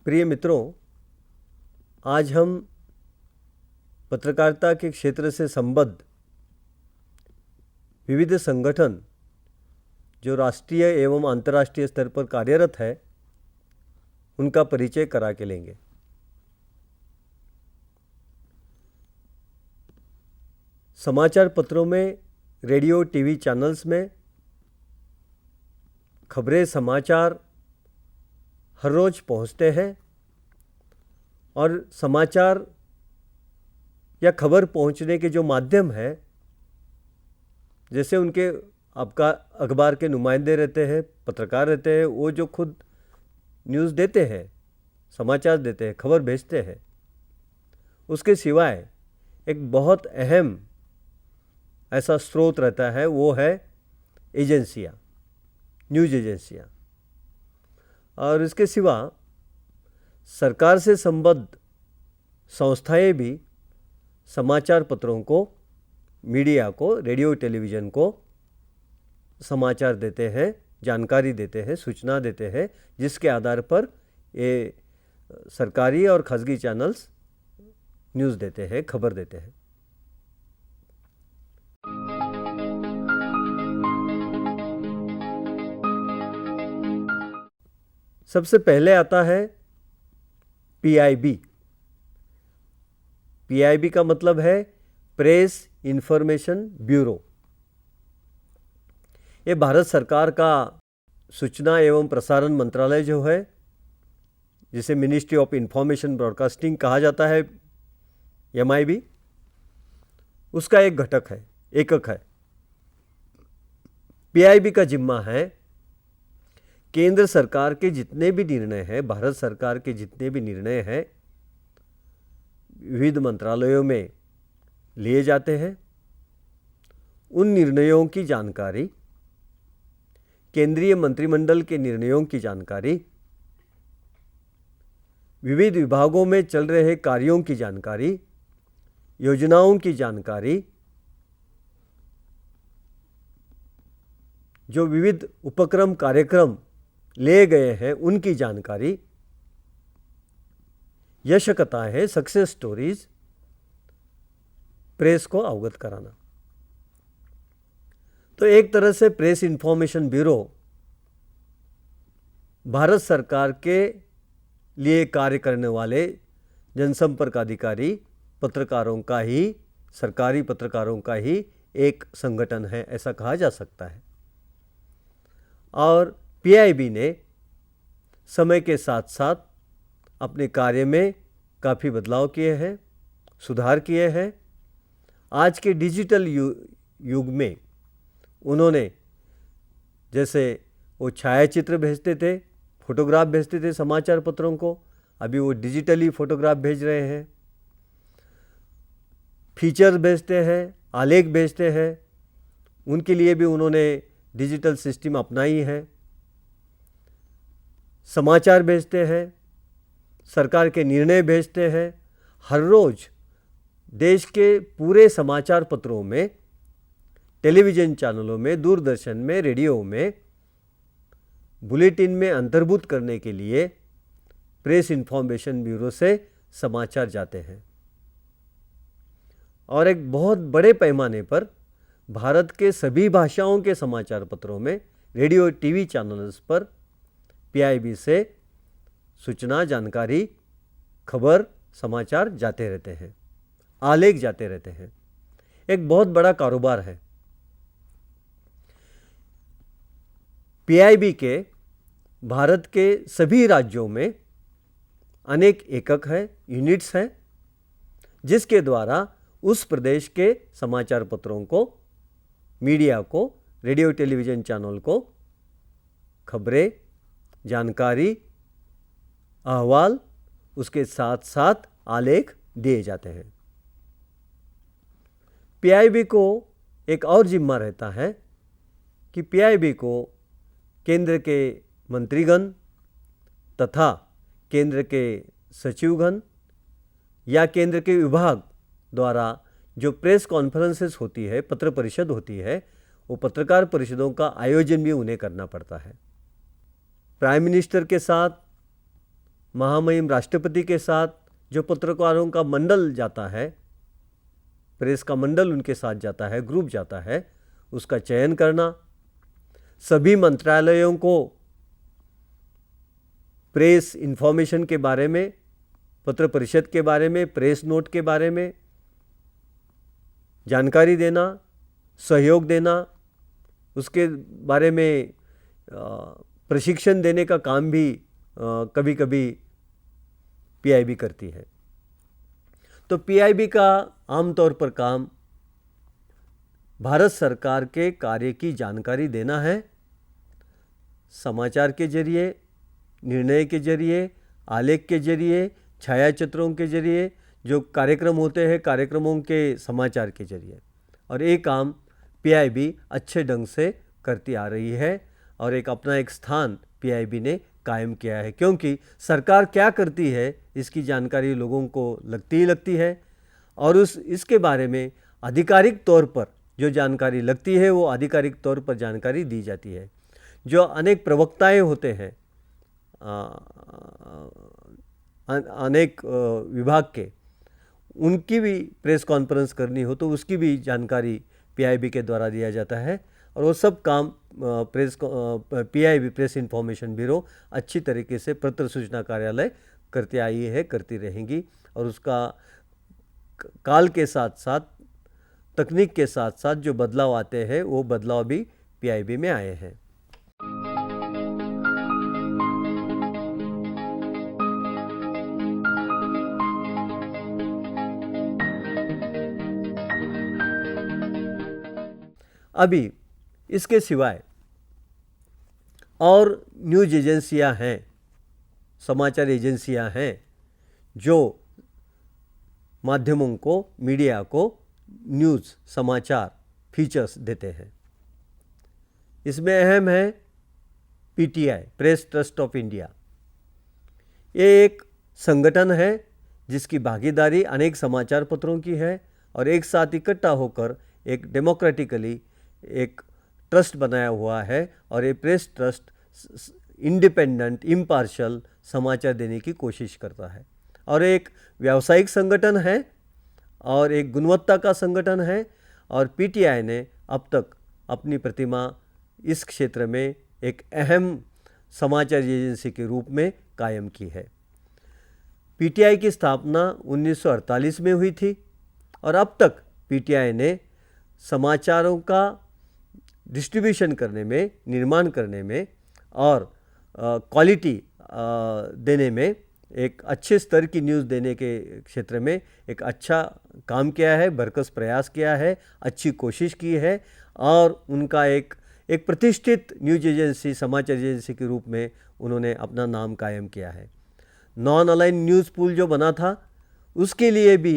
प्रिय मित्रों, आज हम पत्रकारिता के क्षेत्र से संबद्ध विविध संगठन जो राष्ट्रीय एवं अंतर्राष्ट्रीय स्तर पर कार्यरत है उनका परिचय करा के लेंगे। समाचार पत्रों में, रेडियो टीवी चैनल्स में खबरें, समाचार हर रोज़ पहुंचते हैं और समाचार या खबर पहुंचने के जो माध्यम है, जैसे उनके आपका अखबार के नुमाइंदे रहते हैं, पत्रकार रहते हैं, वो जो खुद न्यूज़ देते हैं, समाचार देते हैं, खबर भेजते हैं, उसके सिवाय एक बहुत अहम ऐसा स्रोत रहता है, वो है एजेंसियाँ, न्यूज़ एजेंसियाँ। और इसके सिवा सरकार से संबद्ध संस्थाएं भी समाचार पत्रों को, मीडिया को, रेडियो टेलीविज़न को समाचार देते हैं, जानकारी देते हैं, सूचना देते हैं, जिसके आधार पर ये सरकारी और खासगी चैनल्स न्यूज़ देते हैं, खबर देते हैं। सबसे पहले आता है पीआईबी। पीआईबी का मतलब है प्रेस इंफॉर्मेशन ब्यूरो। ये भारत सरकार का सूचना एवं प्रसारण मंत्रालय जो है, जिसे मिनिस्ट्री ऑफ इंफॉर्मेशन ब्रॉडकास्टिंग कहा जाता है, MIB, उसका एक घटक है, एकक है। पीआईबी का जिम्मा है केंद्र सरकार के जितने भी निर्णय हैं, भारत सरकार के जितने भी निर्णय हैं, विविध मंत्रालयों में लिए जाते हैं, उन निर्णयों की जानकारी, केंद्रीय मंत्रिमंडल के निर्णयों की जानकारी, विविध विभागों में चल रहे कार्यों की जानकारी, योजनाओं की जानकारी, जो विविध उपक्रम, कार्यक्रम ले गए हैं, उनकी जानकारी, यश कथाएं, सक्सेस स्टोरीज, प्रेस को अवगत कराना। तो एक तरह से प्रेस इंफॉर्मेशन ब्यूरो भारत सरकार के लिए कार्य करने वाले जनसंपर्क अधिकारी, पत्रकारों का ही, सरकारी पत्रकारों का ही एक संगठन है, ऐसा कहा जा सकता है। और पीआईबी ने समय के साथ साथ अपने कार्य में काफ़ी बदलाव किए हैं, सुधार किए हैं। आज के डिजिटल युग में उन्होंने, जैसे वो छायाचित्र भेजते थे, फोटोग्राफ भेजते थे समाचार पत्रों को, अभी वो डिजिटली फोटोग्राफ भेज रहे हैं, फीचर भेजते हैं, आलेख भेजते हैं, उनके लिए भी उन्होंने डिजिटल सिस्टम अपनाई है। समाचार भेजते हैं, सरकार के निर्णय भेजते हैं। हर रोज़ देश के पूरे समाचार पत्रों में, टेलीविज़न चैनलों में, दूरदर्शन में, रेडियो में, बुलेटिन में अंतर्भूत करने के लिए प्रेस इंफॉर्मेशन ब्यूरो से समाचार जाते हैं। और एक बहुत बड़े पैमाने पर भारत के सभी भाषाओं के समाचार पत्रों में, रेडियो टीवी चैनल्स पर पीआईबी से सूचना, जानकारी, खबर, समाचार जाते रहते हैं, आलेख जाते रहते हैं। एक बहुत बड़ा कारोबार है। पीआईबी के भारत के सभी राज्यों में अनेक एकक है, यूनिट्स हैं, जिसके द्वारा उस प्रदेश के समाचार पत्रों को, मीडिया को, रेडियो टेलीविज़न चैनल को खबरें, जानकारी, अहवाल, उसके साथ साथ आलेख दिए जाते हैं। पीआईबी को एक और जिम्मा रहता है कि पीआईबी को केंद्र के मंत्रीगण तथा केंद्र के सचिवगण या केंद्र के विभाग द्वारा जो प्रेस कॉन्फ्रेंसेस होती है, पत्र परिषद होती है, वो पत्रकार परिषदों का आयोजन भी उन्हें करना पड़ता है। प्राइम मिनिस्टर के साथ, महामहिम राष्ट्रपति के साथ जो पत्रकारों का मंडल जाता है, प्रेस का मंडल उनके साथ जाता है, ग्रुप जाता है, उसका चयन करना, सभी मंत्रालयों को प्रेस इन्फॉर्मेशन के बारे में, पत्र परिषद के बारे में, प्रेस नोट के बारे में जानकारी देना, सहयोग देना, उसके बारे में प्रशिक्षण देने का काम भी कभी कभी पीआईबी करती है। तो पीआईबी का आमतौर पर काम भारत सरकार के कार्य की जानकारी देना है, समाचार के जरिए, निर्णय के जरिए, आलेख के जरिए, छायाचित्रों के जरिए, जो कार्यक्रम होते हैं कार्यक्रमों के समाचार के जरिए। और ये काम पीआईबी अच्छे ढंग से करती आ रही है और अपना एक स्थान पीआईबी ने कायम किया है, क्योंकि सरकार क्या करती है इसकी जानकारी लोगों को लगती ही लगती है और इसके बारे में आधिकारिक तौर पर जो जानकारी लगती है वो आधिकारिक तौर पर जानकारी दी जाती है। जो अनेक प्रवक्ताएं होते हैं अनेक विभाग के, उनकी भी प्रेस कॉन्फ्रेंस करनी हो तो उसकी भी जानकारी पीआईबी के द्वारा दिया जाता है और वो सब काम पीआईबी प्रेस इन्फॉर्मेशन ब्यूरो अच्छी तरीके से पत्र सूचना कार्यालय करती आई है, करती रहेंगी और उसका काल के साथ साथ, तकनीक के साथ साथ जो बदलाव आते हैं वो बदलाव भी पीआईबी में आए हैं। अभी इसके सिवाय और न्यूज़ एजेंसियां हैं, समाचार एजेंसियां हैं जो माध्यमों को, मीडिया को न्यूज़, समाचार, फीचर्स देते हैं। इसमें अहम है PTI, press trust of India. ये एक संगठन है जिसकी भागीदारी अनेक समाचार पत्रों की है और एक साथ इकट्ठा होकर एक डेमोक्रेटिकली एक ट्रस्ट बनाया हुआ है और ये प्रेस ट्रस्ट इंडिपेंडेंट, इम्पार्शियल समाचार देने की कोशिश करता है और एक व्यावसायिक संगठन है और एक गुणवत्ता का संगठन है और पीटीआई ने अब तक अपनी प्रतिमा इस क्षेत्र में एक अहम समाचार एजेंसी के रूप में कायम की है। पीटीआई की स्थापना 1948 में हुई थी और अब तक पीटीआई ने समाचारों का डिस्ट्रीब्यूशन करने में, निर्माण करने में और क्वालिटी देने में, एक अच्छे स्तर की न्यूज़ देने के क्षेत्र में एक अच्छा काम किया है, बरकस प्रयास किया है, अच्छी कोशिश की है और उनका एक प्रतिष्ठित न्यूज़ एजेंसी, समाचार एजेंसी के रूप में उन्होंने अपना नाम कायम किया है। नॉन अलाइन न्यूज़ पूल जो बना था उसके लिए भी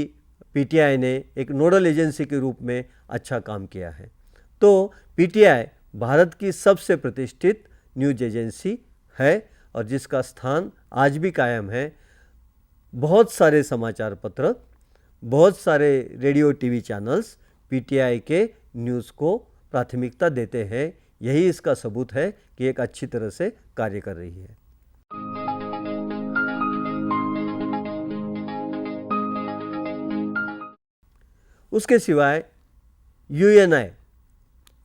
पीटीआई ने एक नोडल एजेंसी के रूप में अच्छा काम किया है। तो पीटीआई भारत की सबसे प्रतिष्ठित न्यूज़ एजेंसी है और जिसका स्थान आज भी कायम है। बहुत सारे समाचार पत्र, बहुत सारे रेडियो टीवी चैनल्स पीटीआई के न्यूज़ को प्राथमिकता देते हैं। यही इसका सबूत है कि एक अच्छी तरह से कार्य कर रही है। उसके सिवाय Uni,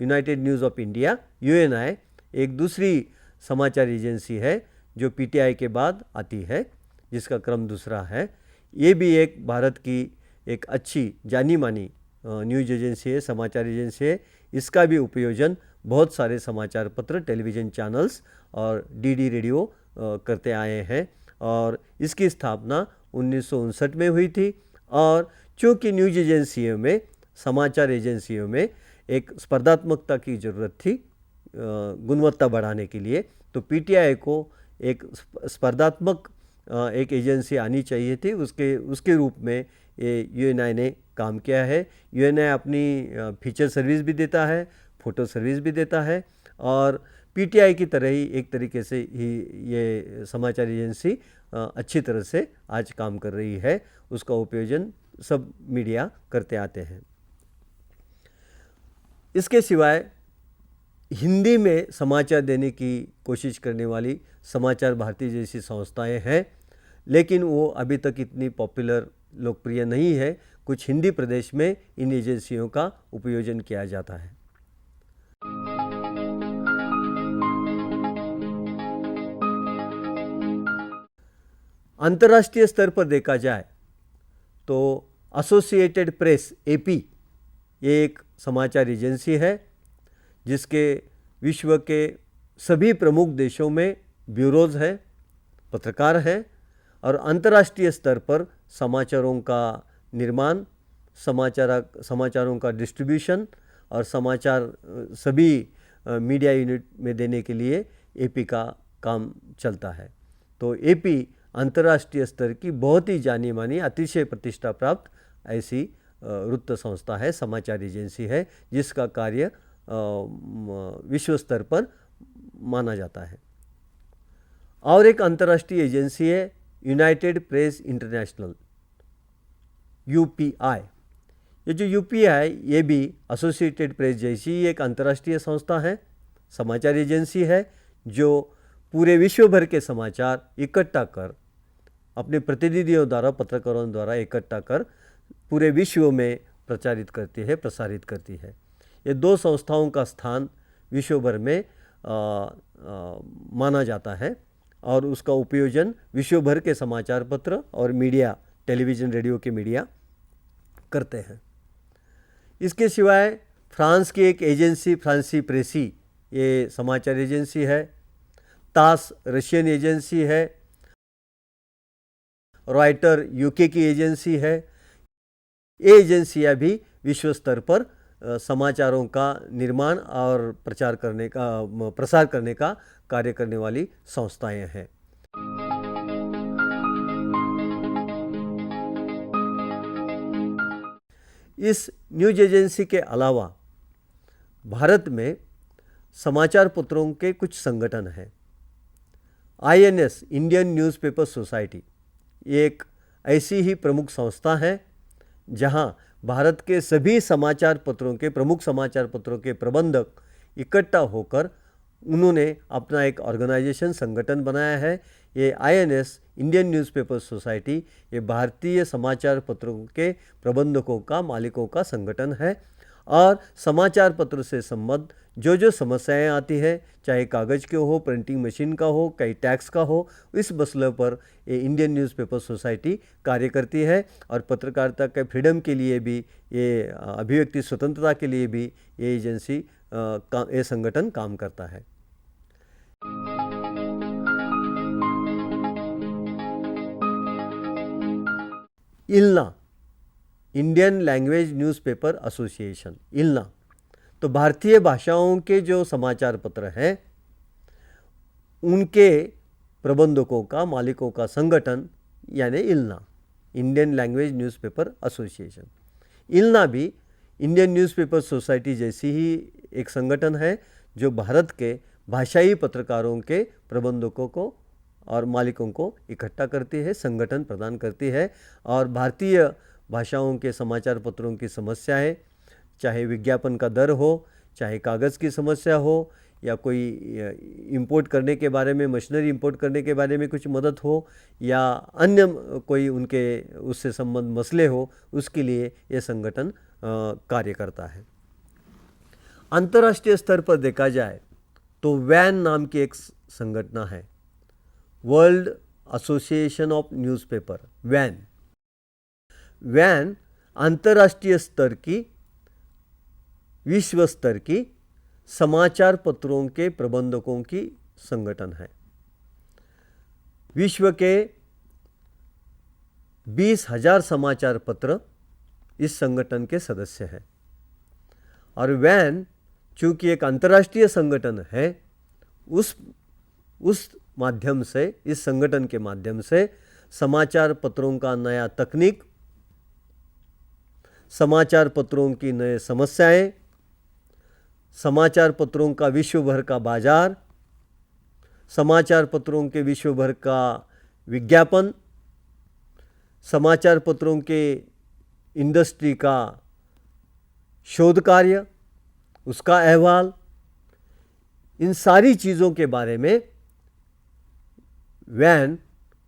United news of India, Uni एक दूसरी समाचार एजेंसी है जो पीटीआई के बाद आती है, जिसका क्रम दूसरा है। ये भी एक भारत की एक अच्छी जानी मानी न्यूज़ एजेंसी है, समाचार एजेंसी है। इसका भी उपयोजन बहुत सारे समाचार पत्र, टेलीविज़न चैनल्स और डीडी रेडियो करते आए हैं और इसकी स्थापना 1959 में हुई थी। और चूँकि न्यूज़ एजेंसियों में, समाचार एजेंसियों में एक स्पर्धात्मकता की ज़रूरत थी गुणवत्ता बढ़ाने के लिए, तो पीटीआई को एक स्पर्धात्मक एक एजेंसी आनी चाहिए थी। उसके रूप में ये यूएनआई ने काम किया है। यूएनआई अपनी फीचर सर्विस भी देता है, फ़ोटो सर्विस भी देता है और पीटीआई की तरह ही एक तरीके से ही ये समाचार एजेंसी अच्छी तरह से आज काम कर रही है। उसका उपयोजन सब मीडिया करते आते हैं। इसके सिवाय हिंदी में समाचार देने की कोशिश करने वाली समाचार भारती जैसी संस्थाएं हैं। लेकिन वो अभी तक इतनी पॉपुलर लोकप्रिय नहीं है। कुछ हिंदी प्रदेश में इन एजेंसियों का उपयोजन किया जाता है। अंतर्राष्ट्रीय स्तर पर देखा जाए तो एसोसिएटेड प्रेस एपी ये एक समाचार एजेंसी है जिसके विश्व के सभी प्रमुख देशों में ब्यूरोज हैं, पत्रकार हैं और अंतर्राष्ट्रीय स्तर पर समाचारों का निर्माण, समाचारों का डिस्ट्रीब्यूशन और समाचार सभी मीडिया यूनिट में देने के लिए एपी का काम चलता है। तो एपी अंतर्राष्ट्रीय स्तर की बहुत ही जानी मानी अतिशय प्रतिष्ठा प्राप्त ऐसी वृत्त संस्था है, समाचार एजेंसी है जिसका कार्य विश्व स्तर पर माना जाता है। और एक अंतर्राष्ट्रीय एजेंसी है यूनाइटेड प्रेस इंटरनेशनल, यूपीआई। ये जो यूपीआई ये भी एसोसिएटेड प्रेस जैसी एक अंतर्राष्ट्रीय संस्था है, समाचार एजेंसी है जो पूरे विश्व भर के समाचार इकट्ठा कर अपने प्रतिनिधियों द्वारा, पत्रकारों द्वारा इकट्ठा कर पूरे विश्व में प्रचारित करती है, प्रसारित करती है। ये दो संस्थाओं का स्थान विश्व भर में माना जाता है और उसका उपयोजन विश्व भर के समाचार पत्र और मीडिया, टेलीविज़न, रेडियो के मीडिया करते हैं। इसके सिवाय फ्रांस की एक एजेंसी फ्रांसी प्रेसी ये समाचार एजेंसी है, तास रशियन एजेंसी है, रॉयटर यूके की एजेंसी है। ये एजेंसियाँ भी विश्व स्तर पर समाचारों का निर्माण और प्रसार करने का कार्य करने वाली संस्थाएं हैं। इस न्यूज एजेंसी के अलावा भारत में समाचार पत्रों के कुछ संगठन हैं। INS इंडियन न्यूज़पेपर सोसाइटी ये एक ऐसी ही प्रमुख संस्था है जहां भारत के सभी समाचार पत्रों के, प्रमुख समाचार पत्रों के प्रबंधक इकट्ठा होकर उन्होंने अपना एक ऑर्गेनाइजेशन, संगठन बनाया है। ये INS इंडियन न्यूज़पेपर सोसाइटी ये भारतीय समाचार पत्रों के प्रबंधकों का, मालिकों का संगठन है और समाचार पत्र से संबद्ध जो समस्याएं आती है, चाहे कागज़ के हो, प्रिंटिंग मशीन का हो, कई टैक्स का हो, इस मसले पर ये इंडियन न्यूज़पेपर सोसाइटी कार्य करती है और पत्रकारिता के फ्रीडम के लिए भी, ये अभिव्यक्ति स्वतंत्रता के लिए भी ये एजेंसी ये संगठन काम करता है। इल्ना इंडियन लैंग्वेज न्यूज़पेपर एसोसिएशन, इल्ना तो भारतीय भाषाओं के जो समाचार पत्र हैं उनके प्रबंधकों का, मालिकों का संगठन यानी इल्ना, इंडियन लैंग्वेज न्यूज़पेपर एसोसिएशन। इल्ना भी इंडियन न्यूज़पेपर सोसाइटी जैसी ही एक संगठन है जो भारत के भाषाई पत्रकारों के प्रबंधकों को और मालिकों को इकट्ठा करती है, संगठन प्रदान करती है और भारतीय भाषाओं के समाचार पत्रों की समस्याएं, चाहे विज्ञापन का दर हो, चाहे कागज़ की समस्या हो या कोई इंपोर्ट करने के बारे में, मशीनरी इंपोर्ट करने के बारे में कुछ मदद हो या अन्य कोई उनके उससे संबंध मसले हो, उसके लिए ये संगठन कार्य करता है। अंतर्राष्ट्रीय स्तर पर देखा जाए तो वैन नाम की एक संगठन है, वर्ल्ड एसोसिएशन ऑफ न्यूज़पेपर, वैन अंतर्राष्ट्रीय स्तर की, विश्व स्तर की समाचार पत्रों के प्रबंधकों की संगठन है। विश्व के 20,000 समाचार पत्र इस संगठन के सदस्य हैं और वैन चूंकि एक अंतर्राष्ट्रीय संगठन है, उस माध्यम से, इस संगठन के माध्यम से समाचार पत्रों का नया तकनीक, समाचार पत्रों की नए समस्याएं, समाचार पत्रों का विश्व भर का बाजार, समाचार पत्रों के विश्व भर का विज्ञापन, समाचार पत्रों के इंडस्ट्री का शोध कार्य, उसका अहवाल, इन सारी चीज़ों के बारे में वैन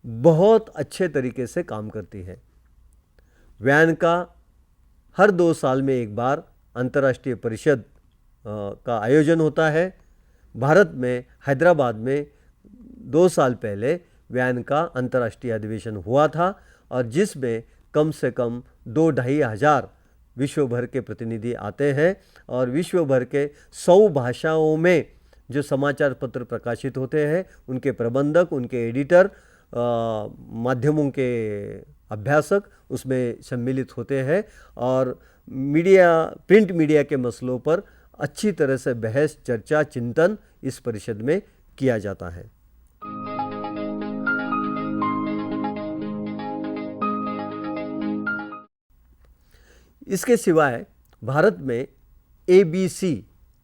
बहुत अच्छे तरीके से काम करती है। व्यान का हर 2 साल में एक बार अंतर्राष्ट्रीय परिषद का आयोजन होता है। भारत में हैदराबाद में 2 साल पहले व्यान का अंतर्राष्ट्रीय अधिवेशन हुआ था और जिसमें कम से कम 2-2.5 हज़ार विश्व भर के प्रतिनिधि आते हैं और विश्व भर के 100 भाषाओं में जो समाचार पत्र प्रकाशित होते हैं उनके प्रबंधक, उनके एडिटर, माध्यमों के अभ्यासक उसमें सम्मिलित होते हैं और मीडिया, प्रिंट मीडिया के मसलों पर अच्छी तरह से बहस, चर्चा, चिंतन इस परिषद में किया जाता है। इसके सिवाय भारत में ABC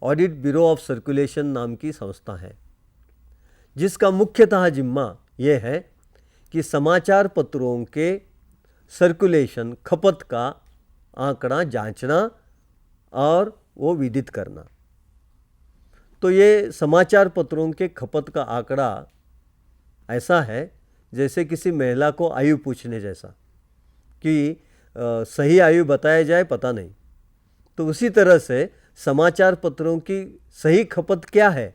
audit bureau of circulation नाम की संस्था है, जिसका मुख्यतः जिम्मा यह है कि समाचार पत्रों के सर्कुलेशन, खपत का आंकड़ा जांचना और वो विदित करना। तो ये समाचार पत्रों के खपत का आंकड़ा ऐसा है जैसे किसी महिला को आयु पूछने जैसा कि सही आयु बताया जाए, पता नहीं। तो उसी तरह से समाचार पत्रों की सही खपत क्या है,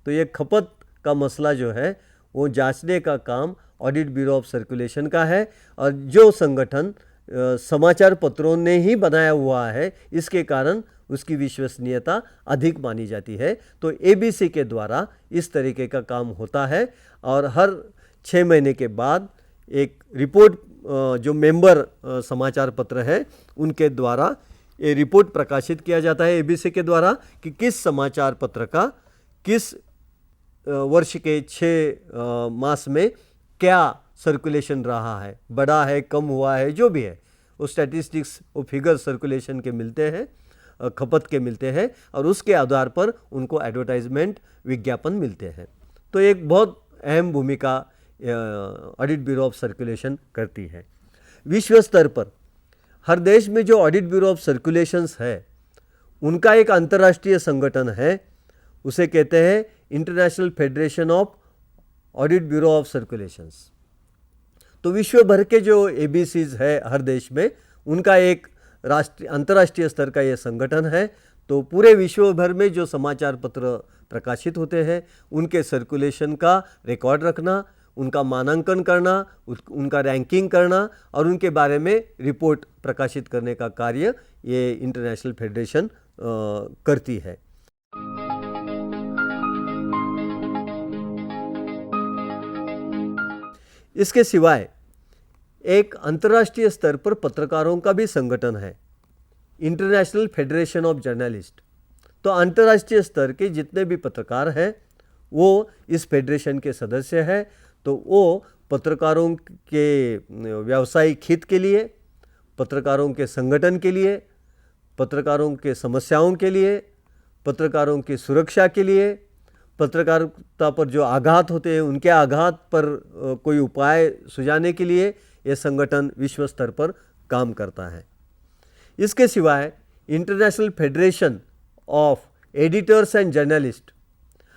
तो ये खपत का मसला जो है वो जांचने का काम ऑडिट ब्यूरो ऑफ सर्कुलेशन का है। और जो संगठन समाचार पत्रों ने ही बनाया हुआ है, इसके कारण उसकी विश्वसनीयता अधिक मानी जाती है। तो ABC के द्वारा इस तरीके का काम होता है और हर 6 महीने के बाद एक रिपोर्ट जो मेंबर समाचार पत्र है उनके द्वारा ये रिपोर्ट प्रकाशित किया जाता है ABC के द्वारा कि किस समाचार पत्र का किस वर्ष के 6 मास में क्या सर्कुलेशन रहा है, बढ़ा है, कम हुआ है, जो भी है वो स्टैटिस्टिक्स, वो फिगर सर्कुलेशन के मिलते हैं, खपत के मिलते हैं और उसके आधार पर उनको एडवर्टाइजमेंट, विज्ञापन मिलते हैं। तो एक बहुत अहम भूमिका ऑडिट ब्यूरो ऑफ सर्कुलेशन करती है। विश्व स्तर पर हर देश में जो ऑडिट ब्यूरो ऑफ सर्कुलेशंस है उनका एक अंतर्राष्ट्रीय संगठन है, उसे कहते हैं international federation of audit bureau of circulations. तो विश्व भर के जो ABCs है हर देश में, उनका एक अंतर्राष्ट्रीय स्तर का ये संगठन है। तो पूरे विश्व भर में जो समाचार पत्र प्रकाशित होते हैं उनके सर्कुलेशन का रिकॉर्ड रखना, उनका मानांकन करना, उनका रैंकिंग करना और उनके बारे में रिपोर्ट प्रकाशित करने का कार्य ये इंटरनेशनल फेडरेशन करती है। इसके सिवाय एक अंतर्राष्ट्रीय स्तर पर पत्रकारों का भी संगठन है, इंटरनेशनल फेडरेशन ऑफ जर्नलिस्ट। तो अंतर्राष्ट्रीय स्तर के जितने भी पत्रकार हैं वो इस फेडरेशन के सदस्य हैं। तो वो पत्रकारों के व्यावसायिक हित के लिए, पत्रकारों के संगठन के लिए, पत्रकारों के समस्याओं के लिए, पत्रकारों की सुरक्षा के लिए, पत्रकारिता पर जो आघात होते हैं उनके आघात पर कोई उपाय सुझाने के लिए ये संगठन विश्व स्तर पर काम करता है। इसके सिवाय international federation of editors and journalist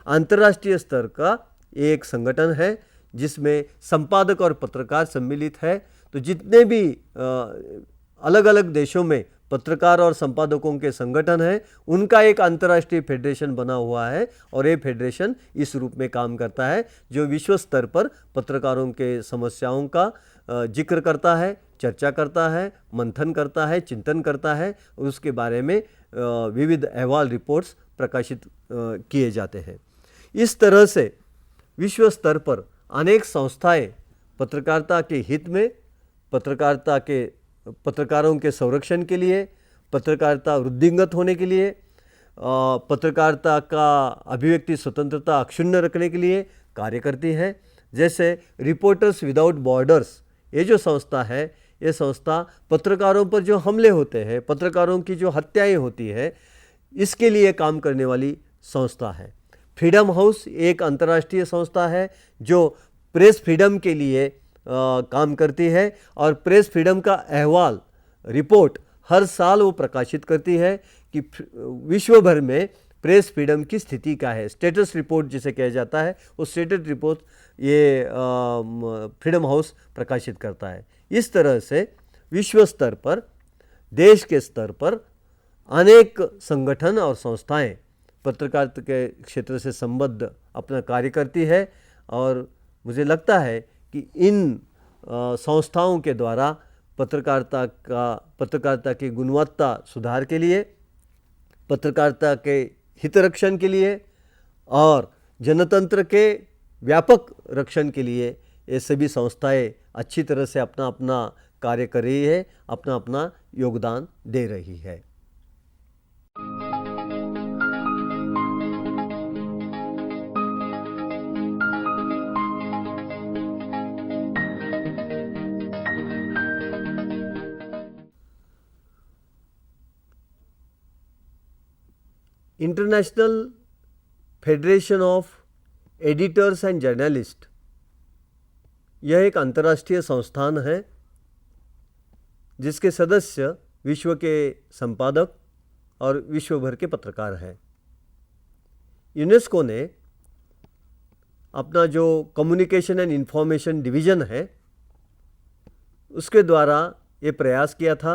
अंतर्राष्ट्रीय स्तर का एक संगठन है जिसमें संपादक और पत्रकार सम्मिलित है। तो जितने भी अलग अलग देशों में पत्रकार और संपादकों के संगठन हैं उनका एक अंतर्राष्ट्रीय फेडरेशन बना हुआ है और ये फेडरेशन इस रूप में काम करता है जो विश्व स्तर पर पत्रकारों के समस्याओं का जिक्र करता है, चर्चा करता है, मंथन करता है, चिंतन करता है और उसके बारे में विविध अहवाल, रिपोर्ट्स प्रकाशित किए जाते हैं। इस तरह से विश्व स्तर पर अनेक संस्थाएं पत्रकारिता के हित में, पत्रकारों के संरक्षण के लिए, पत्रकारिता वृद्धिंगत होने के लिए, पत्रकारिता का अभिव्यक्ति स्वतंत्रता अक्षुण्ण रखने के लिए कार्य करती है। जैसे रिपोर्टर्स विदाउट बॉर्डर्स ये जो संस्था है, ये संस्था पत्रकारों पर जो हमले होते हैं, पत्रकारों की जो हत्याएं होती है, इसके लिए काम करने वाली संस्था है। फ्रीडम हाउस एक अंतर्राष्ट्रीय संस्था है जो प्रेस फ्रीडम के लिए काम करती है और प्रेस फ्रीडम का अहवाल, रिपोर्ट हर साल वो प्रकाशित करती है कि विश्व भर में प्रेस फ्रीडम की स्थिति क्या है, स्टेटस रिपोर्ट जिसे कहा जाता है, वो स्टेटस रिपोर्ट ये फ्रीडम हाउस प्रकाशित करता है। इस तरह से विश्व स्तर पर, देश के स्तर पर अनेक संगठन और संस्थाएं पत्रकारिता के क्षेत्र से संबद्ध अपना कार्य करती है और मुझे लगता है कि इन संस्थाओं के द्वारा पत्रकारिता की गुणवत्ता सुधार के लिए, पत्रकारिता के हितरक्षण के लिए और जनतंत्र के व्यापक रक्षण के लिए ये सभी संस्थाएं अच्छी तरह से अपना अपना कार्य कर रही है, अपना अपना योगदान दे रही है। International federation of editors and journalist, यह एक अंतर्राष्ट्रीय संस्थान है जिसके सदस्य विश्व के संपादक और विश्व भर के पत्रकार हैं। यूनेस्को ने अपना जो कम्युनिकेशन एंड इंफॉर्मेशन डिवीज़न है उसके द्वारा ये प्रयास किया था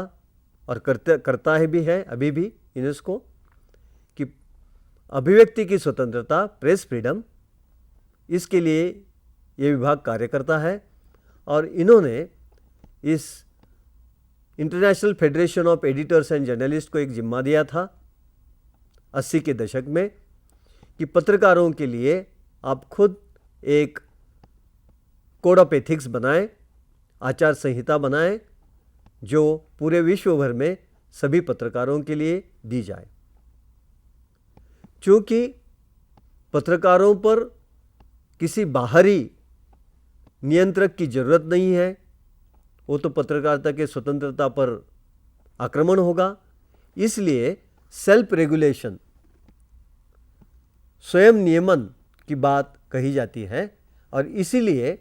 और करता है भी है अभी भी यूनेस्को कि अभिव्यक्ति की स्वतंत्रता, प्रेस फ्रीडम, इसके लिए ये विभाग कार्य करता है। और इन्होंने इस international federation of editors and journalist को एक जिम्मा दिया था 80 के दशक में कि पत्रकारों के लिए आप खुद एक कोड ऑफ एथिक्स बनाएं, आचार संहिता बनाएं जो पूरे विश्व भर में सभी पत्रकारों के लिए दी जाए। चूँकि पत्रकारों पर किसी बाहरी नियंत्रक की ज़रूरत नहीं है, वो तो पत्रकारिता के स्वतंत्रता पर आक्रमण होगा, इसलिए सेल्फ रेगुलेशन, स्वयं नियमन की बात कही जाती है। और इसीलिए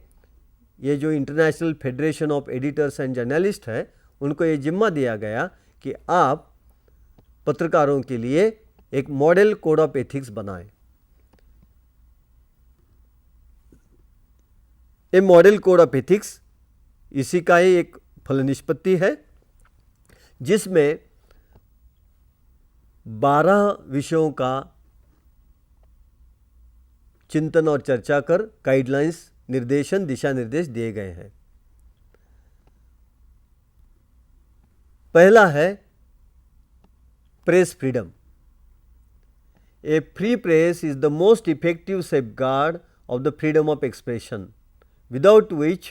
ये जो international federation of editors and journalist है उनको ये जिम्मा दिया गया कि आप पत्रकारों के लिए एक मॉडल कोड ऑफ एथिक्स बनाएं। ये मॉडल कोड ऑफ एथिक्स इसी का ही एक फलनिष्पत्ति है जिसमें 12 विषयों का चिंतन और चर्चा कर गाइडलाइंस, निर्देशन, दिशा निर्देश दिए गए हैं। पहला है press freedom. A free press is the most effective safeguard of the freedom of expression, without which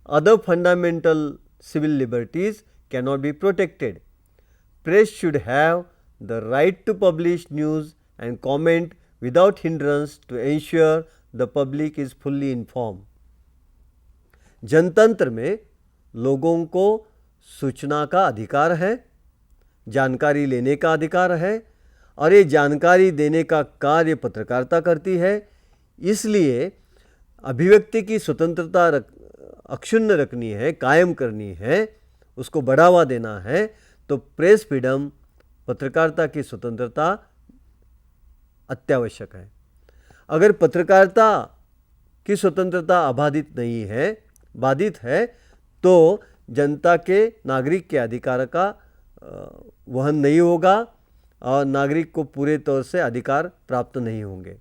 other fundamental civil liberties cannot be protected. Press should have the right to publish news and comment without hindrance to ensure the public is fully informed. जनतंत्र में लोगों को सूचना का अधिकार है, जानकारी लेने का अधिकार है और ये जानकारी देने का कार्य पत्रकारिता करती है। इसलिए अभिव्यक्ति की स्वतंत्रता अक्षुण्ण रखनी है, कायम करनी है, उसको बढ़ावा देना है, तो प्रेस फ्रीडम, पत्रकारिता की स्वतंत्रता अत्यावश्यक है। अगर पत्रकारिता की स्वतंत्रता अबाधित नहीं है, बाधित है, तो जनता के, नागरिक के अधिकार का वहन नहीं होगा और नागरिक को पूरे तौर से अधिकार प्राप्त नहीं होंगे।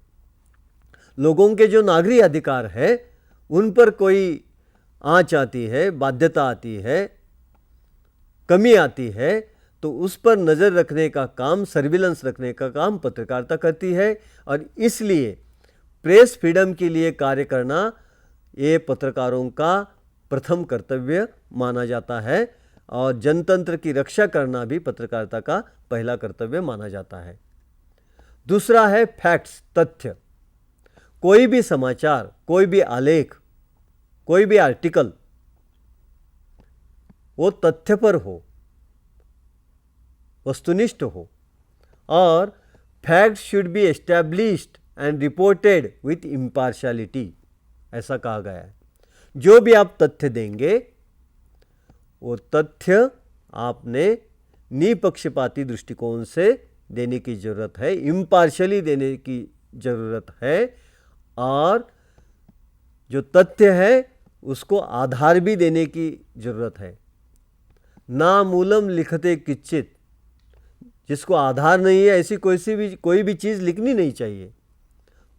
लोगों के जो नागरिक अधिकार है उन पर कोई आँच आती है, बाध्यता आती है, कमी आती है, तो उस पर नज़र रखने का काम, सर्विलेंस रखने का काम पत्रकारिता करती है। और इसलिए प्रेस फ्रीडम के लिए कार्य करना ये पत्रकारों का प्रथम कर्तव्य माना जाता है और जनतंत्र की रक्षा करना भी पत्रकारिता का पहला कर्तव्य माना जाता है। दूसरा है फैक्ट्स, तथ्य। कोई भी समाचार, कोई भी आलेख, कोई भी आर्टिकल वो तथ्य पर हो, वस्तुनिष्ठ हो और fact should be established and reported with impartiality, ऐसा कहा गया है। जो भी आप तथ्य देंगे वो तथ्य आपने निपक्षपाती दृष्टिकोण से देने की ज़रूरत है, इम्पार्शली देने की ज़रूरत है, और जो तथ्य है उसको आधार भी देने की ज़रूरत है। ना मूलम लिखते किच्चित, जिसको आधार नहीं है ऐसी कोई भी चीज़ लिखनी नहीं चाहिए।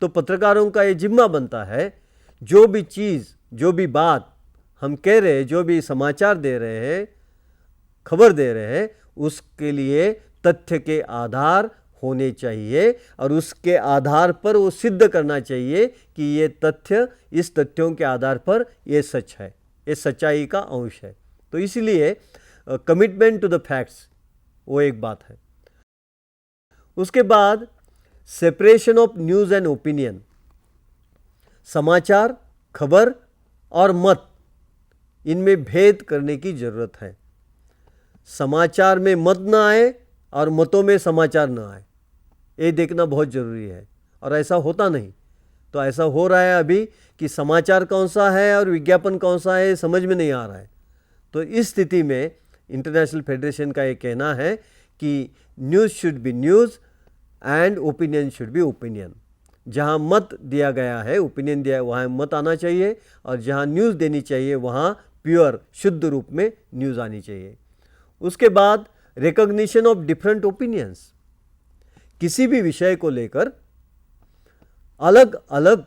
तो पत्रकारों का ये जिम्मा बनता है, जो भी चीज़, जो भी बात हम कह रहे हैं, जो भी समाचार दे रहे हैं, खबर दे रहे हैं, उसके लिए तथ्य के आधार होने चाहिए, और उसके आधार पर वो सिद्ध करना चाहिए कि ये तथ्य, इस तथ्यों के आधार पर ये सच है, ये सच्चाई का अंश है। तो इसलिए कमिटमेंट टू द फैक्ट्स वो एक बात है। उसके बाद separation of news and opinion, समाचार, खबर और मत, इनमें भेद करने की ज़रूरत है। समाचार में मत ना आए और मतों में समाचार ना आए, ये देखना बहुत ज़रूरी है, और ऐसा होता नहीं। तो ऐसा हो रहा है अभी कि समाचार कौन सा है और विज्ञापन कौन सा है समझ में नहीं आ रहा है। तो इस स्थिति में इंटरनेशनल फेडरेशन का ये कहना है कि news should be news and opinion should be opinion. जहाँ मत दिया गया है, ओपिनियन दिया है, वहाँ मत आना चाहिए, और जहाँ न्यूज़ देनी चाहिए वहाँ प्योर, शुद्ध रूप में न्यूज़ आनी चाहिए। उसके बाद रिकॉग्निशन ऑफ डिफरेंट ओपिनियंस, किसी भी विषय को लेकर अलग अलग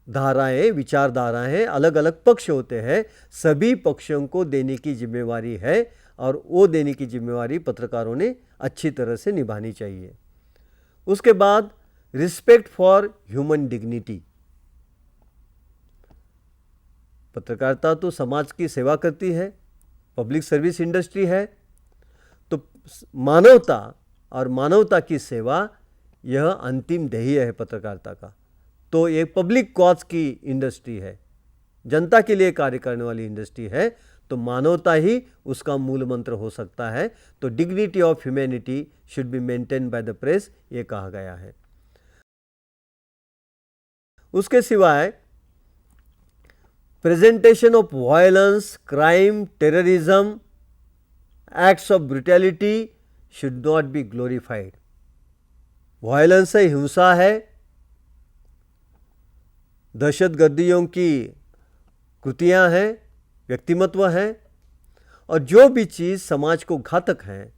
धाराएं, विचारधाराएं, अलग अलग पक्ष होते हैं, सभी पक्षों को देने की जिम्मेवारी है, और वो देने की जिम्मेवारी पत्रकारों ने अच्छी तरह से निभानी चाहिए। उसके बाद रिस्पेक्ट फॉर ह्यूमन डिग्निटी, पत्रकारिता तो समाज की सेवा करती है, पब्लिक सर्विस इंडस्ट्री है, तो मानवता और मानवता की सेवा यह अंतिम ध्येय है पत्रकारिता का। तो ये पब्लिक कॉज की इंडस्ट्री है, जनता के लिए कार्य करने वाली इंडस्ट्री है, तो मानवता ही उसका मूल मंत्र हो सकता है। तो dignity of humanity should be maintain by the press, ये कहा गया है। उसके सिवाय presentation of violence, crime, terrorism, acts of brutality should not be glorified. Violence है, हिंसा है, दहशतगर्दियों की कृतियां हैं, व्यक्तिमत्व हैं, और जो भी चीज़ समाज को घातक है,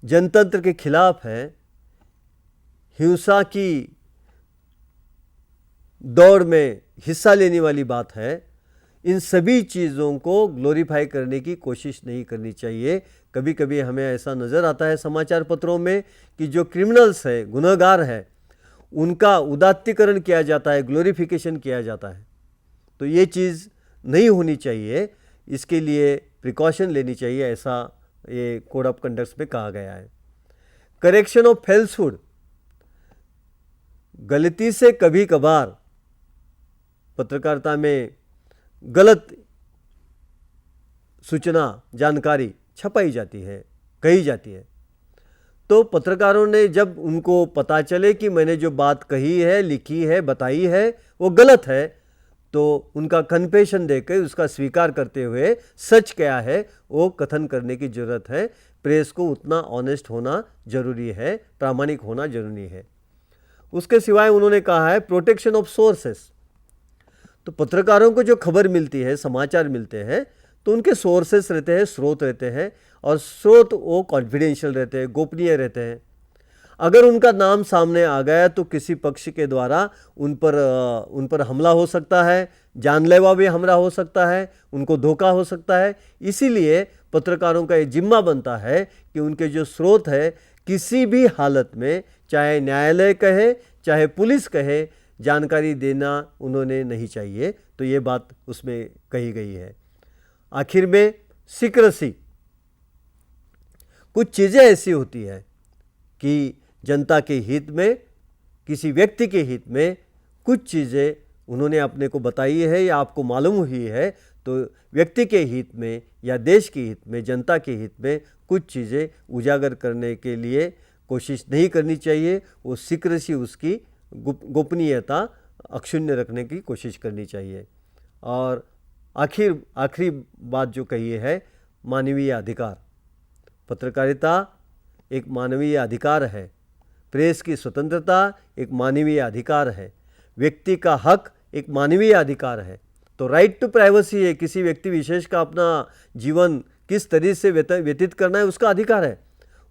जनतंत्र के खिलाफ है, हिंसा की दौड़ में हिस्सा लेने वाली बात है, इन सभी चीज़ों को ग्लोरीफाई करने की कोशिश नहीं करनी चाहिए। कभी कभी हमें ऐसा नज़र आता है समाचार पत्रों में कि जो क्रिमिनल्स है, गुनहगार है, उनका उदात्तीकरण किया जाता है, ग्लोरीफिकेशन किया जाता है। तो ये चीज़ नहीं होनी चाहिए, इसके लिए प्रिकॉशन लेनी चाहिए, ऐसा ये कोड ऑफ कंडक्ट में कहा गया है। करेक्शन ऑफ फेल्सहुड, गलती से कभी कभार पत्रकारिता में गलत सूचना, जानकारी छपाई जाती है, कही जाती है। तो पत्रकारों ने जब उनको पता चले कि मैंने जो बात कही है, लिखी है, बताई है वो गलत है, तो उनका कन्फेशन देकर, उसका स्वीकार करते हुए सच क्या है वो कथन करने की ज़रूरत है। प्रेस को उतना ऑनेस्ट होना जरूरी है, प्रामाणिक होना जरूरी है। उसके सिवाय उन्होंने कहा है प्रोटेक्शन ऑफ सोर्सेस। तो पत्रकारों को जो खबर मिलती है, समाचार मिलते हैं, तो उनके सोर्सेस रहते हैं, स्रोत रहते हैं, और स्रोत वो कॉन्फिडेंशियल रहते हैं, गोपनीय रहते हैं। अगर उनका नाम सामने आ गया तो किसी पक्ष के द्वारा उन पर हमला हो सकता है, जानलेवा भी हमला हो सकता है, उनको धोखा हो सकता है। इसीलिए पत्रकारों का ये जिम्मा बनता है कि उनके जो स्रोत है, किसी भी हालत में, चाहे न्यायालय कहे, चाहे पुलिस कहे, जानकारी देना उन्होंने नहीं चाहिए। तो ये बात उसमें कही गई है। आखिर में सीक्रेसी, कुछ चीज़ें ऐसी होती है कि जनता के हित में, किसी व्यक्ति के हित में कुछ चीज़ें उन्होंने अपने को बताई है या आपको मालूम हुई है, तो व्यक्ति के हित में या देश के हित में, जनता के हित में कुछ चीज़ें उजागर करने के लिए कोशिश नहीं करनी चाहिए। वो सीक्रेसी, उसकी गोपनीयता अक्षुण्ण रखने की कोशिश करनी चाहिए। और आखिरी बात जो कही है, मानवीय अधिकार। पत्रकारिता एक मानवीय अधिकार है, प्रेस की स्वतंत्रता एक मानवीय अधिकार है, व्यक्ति का हक एक मानवीय अधिकार है। तो राइट टू प्राइवेसी है, किसी व्यक्ति विशेष का अपना जीवन किस तरीके से व्यतीत करना है उसका अधिकार है,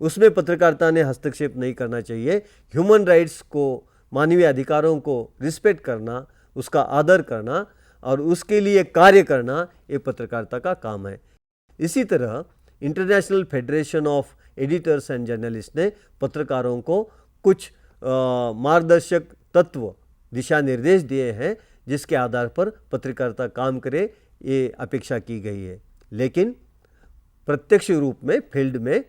उसमें पत्रकारिता ने हस्तक्षेप नहीं करना चाहिए। ह्यूमन राइट्स को, मानवीय अधिकारों को रिस्पेक्ट करना, उसका आदर करना और उसके लिए कार्य करना, ये पत्रकारिता का काम है। इसी तरह international federation of editors and journalist ने पत्रकारों को कुछ मार्गदर्शक तत्व, दिशा निर्देश दिए हैं जिसके आधार पर पत्रकारिता काम करे, ये अपेक्षा की गई है। लेकिन प्रत्यक्ष रूप में फील्ड में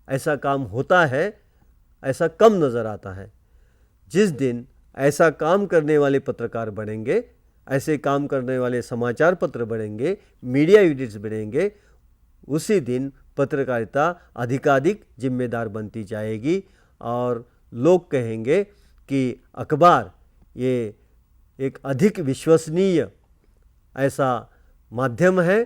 ऐसा काम होता है, ऐसा कम नज़र आता है। जिस दिन ऐसा काम करने वाले पत्रकार बढ़ेंगे, ऐसे काम करने वाले समाचार पत्र बढ़ेंगे, मीडिया यूनिट्स बढ़ेंगे, उसी दिन पत्रकारिता अधिकाधिक जिम्मेदार बनती जाएगी और लोग कहेंगे कि अखबार ये एक अधिक विश्वसनीय ऐसा माध्यम है,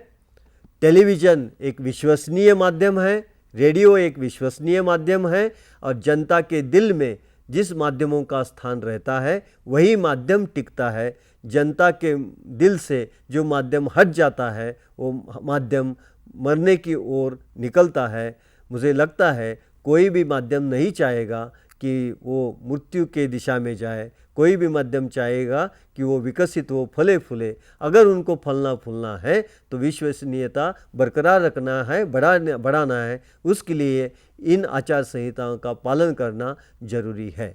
टेलीविज़न एक विश्वसनीय माध्यम है, रेडियो एक विश्वसनीय माध्यम है और जनता के दिल में जिस माध्यमों का स्थान रहता है वही माध्यम टिकता है। जनता के दिल से जो माध्यम हट जाता है वो माध्यम मरने की ओर निकलता है। मुझे लगता है कोई भी माध्यम नहीं चाहेगा कि वो मृत्यु के दिशा में जाए, कोई भी माध्यम चाहेगा कि वो विकसित हो, फले फूले। अगर उनको फलना फूलना है तो विश्वसनीयता बरकरार रखना है, बढ़ाना है, उसके लिए इन आचार संहिताओं का पालन करना जरूरी है।